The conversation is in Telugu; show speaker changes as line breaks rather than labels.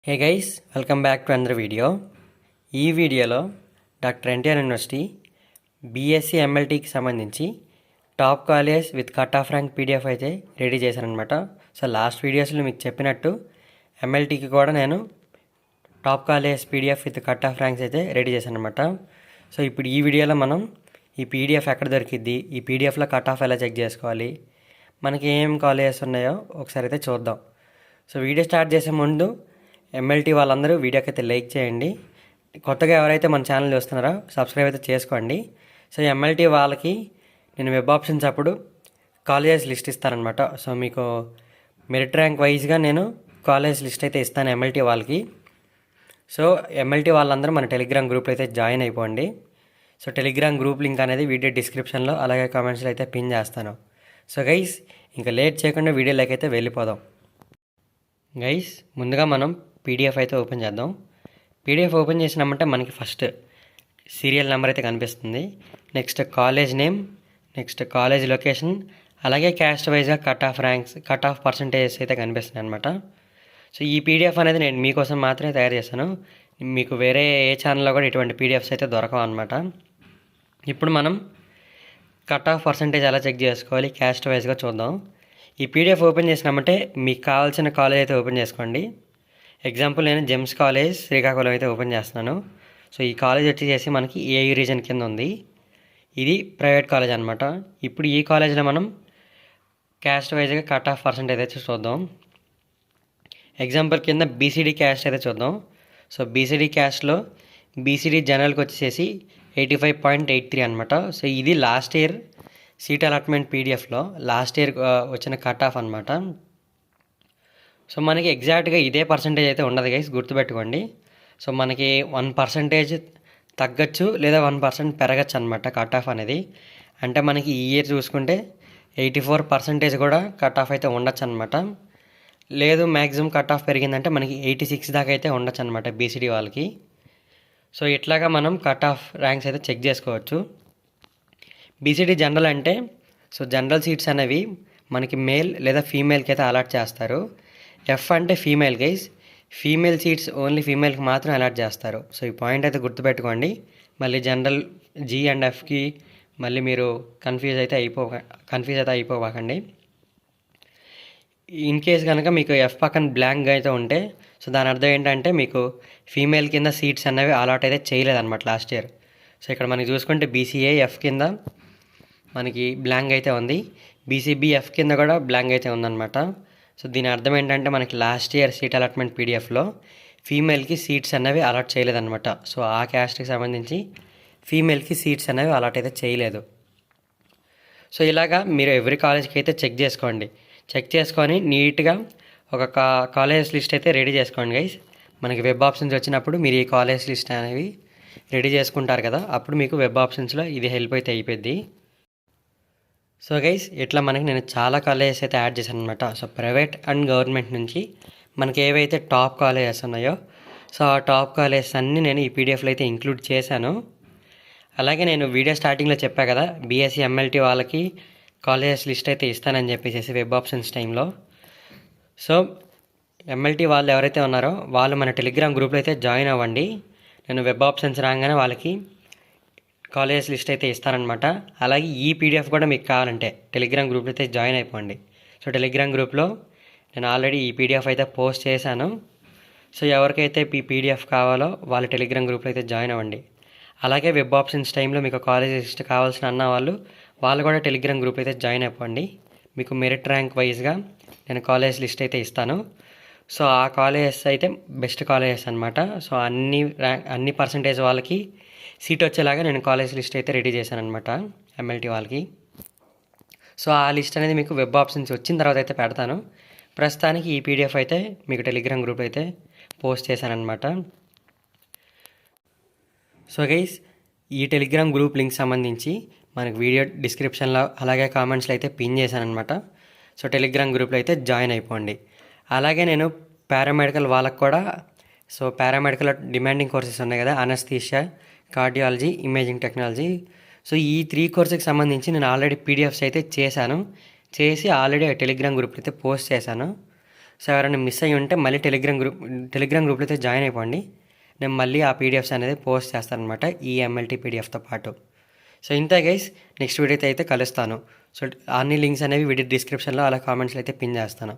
Hey guys, welcome back to another video. ఈ వీడియోలో డాక్టర్ ఎన్టీఆర్ యూనివర్సిటీ బీఎస్సీ ఎంఎల్టీకి సంబంధించి top college with cut off rank PDF అయితే రెడీ చేశానమాట. సో లాస్ట్ వీడియోస్లో మీకు చెప్పినట్టు ఎంఎల్టీకి కూడా నేను top college PDF with cut off ranks అయితే రెడీ చేశానమాట. సో ఇప్పుడు ఈ వీడియోలో మనం ఈ పీడిఎఫ్ ఎక్కడ దొరికిద్ది, ఈ పీడిఎఫ్లో కట్ ఆఫ్ ఎలా చెక్ చేసుకోవాలి, మనకి ఏం కాలేజెస్ ఉన్నాయో ఒకసారి అయితే చూద్దాం. సో వీడియో స్టార్ట్ చేసే ముందు ఎంఎల్టీ వాళ్ళందరూ వీడియోకి అయితే లైక్ చేయండి. కొత్తగా ఎవరైతే మన ఛానల్ చూస్తున్నారో సబ్స్క్రైబ్ అయితే చేసుకోండి. సో ఎంఎల్టీ వాళ్ళకి నేను వెబ్ ఆప్షన్స్ అప్పుడు కాలేజెస్ లిస్ట్ ఇస్తానమాట. సో మీకు మెరిట్ ర్యాంక్ వైజ్గా నేను కాలేజ్ లిస్ట్ అయితే ఇస్తాను ఎంఎల్టీ వాళ్ళకి. సో ఎంఎల్టీ వాళ్ళందరూ మన టెలిగ్రామ్ గ్రూప్లో అయితే జాయిన్ అయిపోండి. సో టెలిగ్రామ్ గ్రూప్ లింక్ అనేది వీడియో డిస్క్రిప్షన్లో అలాగే కామెంట్స్లో అయితే పిన్ చేస్తాను. సో గైస్, ఇంకా లేట్ చేయకుండా వీడియోలోకి అయితే వెళ్ళిపోదాం. గైస్, ముందుగా మనం పీడిఎఫ్ అయితే ఓపెన్ చేద్దాం. పీడిఎఫ్ ఓపెన్ చేసినామంటే మనకి ఫస్ట్ సీరియల్ నెంబర్ అయితే కనిపిస్తుంది, next college name, next college location, అలాగే క్యాస్ట్ వైజ్గా cut off ranks, cut off percentages అయితే కనిపిస్తుంది అనమాట. సో ఈ పీడిఎఫ్ అనేది నేను మీకోసం మాత్రమే తయారు చేశాను. మీకు వేరే ఏ ఛానల్లో కూడా ఇటువంటి పీడిఎఫ్స్ అయితే దొరకవు అనమాట. ఇప్పుడు మనం కట్ ఆఫ్ పర్సంటేజ్ ఎలా చెక్ చేసుకోవాలి క్యాస్ట్ వైజ్గా చూద్దాం. ఈ పీడిఎఫ్ ఓపెన్ చేసినామంటే మీకు కావాల్సిన కాలేజ్ అయితే ఓపెన్ చేసుకోండి. ఎగ్జాంపుల్ నేను జెమ్స్ కాలేజ్ శ్రీకాకుళం అయితే ఓపెన్ చేస్తున్నాను. సో ఈ కాలేజ్ వచ్చేసి మనకి ఏయూ రీజన్ కింద ఉంది. ఇది ప్రైవేట్ కాలేజ్ అనమాట. ఇప్పుడు ఈ కాలేజ్లో మనం క్యాస్ట్ వైజ్గా కట్ ఆఫ్ పర్సంటేజ్ అయితే చూద్దాం. ఎగ్జాంపుల్ కింద బీసీడీ క్యాస్ట్ అయితే చూద్దాం. సో బీసీడీ క్యాస్ట్లో బీసీడీ జనరల్కి వచ్చేసి 85.83 అనమాట. సో ఇది లాస్ట్ ఇయర్ సీట్ అలాట్మెంట్ పీడిఎఫ్లో లాస్ట్ ఇయర్ వచ్చిన కట్ ఆఫ్ అనమాట. సో మనకి ఎగ్జాక్ట్గా ఇదే పర్సంటేజ్ అయితే ఉండదు గైస్, గుర్తుపెట్టుకోండి. సో మనకి 1% తగ్గచ్చు లేదా 1% పెరగచ్చు అనమాట కట్ ఆఫ్ అనేది. అంటే మనకి ఈ ఇయర్ చూసుకుంటే 84% కూడా కట్ ఆఫ్ అయితే ఉండొచ్చు అనమాట. లేదు మ్యాక్సిమం కట్ ఆఫ్ పెరిగిందంటే మనకి 86 దాకా అయితే ఉండొచ్చు అనమాట బీసీడీ వాళ్ళకి. సో ఇట్లాగా మనం కట్ ఆఫ్ ర్యాంక్స్ అయితే చెక్ చేసుకోవచ్చు. బీసీడీ జనరల్ అంటే సో జనరల్ సీట్స్ అనేవి మనకి మేల్ లేదా ఫీమేల్కి అయితే అలాట్ చేస్తారు. ఎఫ్ అంటే female guys, female seats only ఫీమేల్కి మాత్రం అలాట్ చేస్తారు. సో ఈ పాయింట్ అయితే గుర్తుపెట్టుకోండి. మళ్ళీ జనరల్ జీ అండ్ ఎఫ్కి మళ్ళీ మీరు కన్ఫ్యూజ్ అయితే అయిపోవాకండి. ఇన్ కేస్ కనుక మీకు ఎఫ్ పక్కన బ్లాంక్ అయితే ఉంటే సో దాని అర్థం ఏంటంటే మీకు ఫీమేల్ కింద సీట్స్ అనేవి అలాట్ అయితే చేయలేదన్నమాట లాస్ట్ ఇయర్. సో ఇక్కడ మనకి చూసుకుంటే బీసీఏ ఎఫ్ కింద మనకి బ్లాంక్ అయితే ఉంది, బీసీబీ ఎఫ్ కింద కూడా బ్లాంక్ అయితే ఉందన్నమాట. సో దీని అర్థం ఏంటంటే మనకి లాస్ట్ ఇయర్ సీట్ అలాట్మెంట్ పీడిఎఫ్లో ఫీమేల్కి సీట్స్ అనేవి అలాట్ చేయలేదన్నమాట. సో ఆ క్యాస్ట్కి సంబంధించి ఫీమేల్కి సీట్స్ అనేవి అలాట్ అయితే చేయలేదు. సో ఇలాగా మీరు ఎవ్రీ కాలేజ్కి అయితే చెక్ చేసుకోండి. చెక్ చేసుకొని నీట్గా ఒక కాలేజ్ లిస్ట్ అయితే రెడీ చేసుకోండి గైస్. మనకి వెబ్ ఆప్షన్స్ వచ్చినప్పుడు మీరు ఈ కాలేజ్ లిస్ట్ అనేవి రెడీ చేసుకుంటారు కదా, అప్పుడు మీకు వెబ్ ఆప్షన్స్లో ఇది హెల్ప్ అయితే అయిపోద్ది. సో గైస్, ఇట్లా మనకి నేను చాలా కాలేజెస్ అయితే యాడ్ చేశాను అనమాట. సో ప్రైవేట్ అండ్ గవర్నమెంట్ నుంచి మనకి ఏవైతే టాప్ కాలేజెస్ ఉన్నాయో సో ఆ టాప్ కాలేజెస్ అన్నీ నేను ఈ పీడిఎఫ్లో అయితే ఇంక్లూడ్ చేశాను. అలాగే నేను వీడియో స్టార్టింగ్లో చెప్పా కదా బీఎస్సీ ఎంఎల్టీ వాళ్ళకి కాలేజెస్ లిస్ట్ అయితే ఇస్తానని చెప్పేసి వెబ్ ఆప్షన్స్ టైంలో. సో ఎంఎల్టీ వాళ్ళు ఎవరైతే ఉన్నారో వాళ్ళు మన టెలిగ్రామ్ గ్రూప్లో అయితే జాయిన్ అవ్వండి. నేను వెబ్ ఆప్షన్స్ రాగానే వాళ్ళకి కాలేజ్ లిస్ట్ అయితే ఇస్తానన్నమాట. అలాగే ఈ పీడిఎఫ్ కూడా మీకు కావాలంటే టెలిగ్రామ్ గ్రూప్లో అయితే జాయిన్ అయిపోండి. సో టెలిగ్రామ్ గ్రూప్లో నేను ఆల్రెడీ ఈ పీడిఎఫ్ అయితే పోస్ట్ చేశాను. సో ఎవరికైతే ఈ పీడిఎఫ్ కావాలో వాళ్ళు టెలిగ్రామ్ గ్రూప్లో అయితే జాయిన్ అవ్వండి. అలాగే వెబ్ ఆప్షన్స్ టైంలో మీకు కాలేజ్ లిస్ట్ కావాల్సిన అన్న వాళ్ళు కూడా టెలిగ్రామ్ గ్రూప్ అయితే జాయిన్ అయిపోండి. మీకు మెరిట్ ర్యాంక్ వైజ్గా నేను కాలేజ్ లిస్ట్ అయితే ఇస్తాను. సో ఆ కాలేజెస్ అయితే బెస్ట్ కాలేజెస్ అనమాట. సో అన్ని పర్సంటేజ్ వాళ్ళకి సీట్ వచ్చేలాగా నేను కాలేజ్ లిస్ట్ అయితే రెడీ చేశాను అనమాట ఎంఎల్టీ వాళ్ళకి. సో ఆ లిస్ట్ అనేది మీకు వెబ్ ఆప్షన్స్ వచ్చిన తర్వాత అయితే పెడతాను. ప్రస్తుతానికి ఈ పీడిఎఫ్ అయితే మీకు టెలిగ్రామ్ గ్రూప్ అయితే పోస్ట్ చేశానమాట. సో గైస్, ఈ టెలిగ్రామ్ గ్రూప్ లింక్ సంబంధించి మనకు వీడియో డిస్క్రిప్షన్లో అలాగే కామెంట్స్లో అయితే పిన్ చేశానమాట. సో టెలిగ్రామ్ గ్రూప్లో అయితే జాయిన్ అయిపోండి. అలాగే నేను పారామెడికల్ వాళ్ళకు కూడా సో పారామెడికల్ డిమాండింగ్ కోర్సెస్ ఉన్నాయి కదా, anaesthesia, cardiology, imaging technology. So ఈ 3 కోర్సుకి సంబంధించి నేను ఆల్రెడీ పీడిఎఫ్స్ అయితే చేసి ఆల్రెడీ టెలిగ్రామ్ గ్రూప్లో అయితే పోస్ట్ చేశాను. సో ఎవరైనా మిస్ అయ్యి ఉంటే మళ్ళీ టెలిగ్రామ్ గ్రూప్లో అయితే జాయిన్ అయిపోండి. నేను మళ్ళీ ఆ పీడిఎఫ్స్ అనేది పోస్ట్ చేస్తాను అనమాట, ఈ ఎంఎల్టీ పీడిఎఫ్తో పాటు. సో ఇంతే గైస్, నెక్స్ట్ వీడియోతో అయితే కలుస్తాను. సో అన్ని లింక్స్ అనేవి వీడియో డిస్క్రిప్షన్లో అలా కామెంట్స్లో అయితే పిన్ చేస్తాను.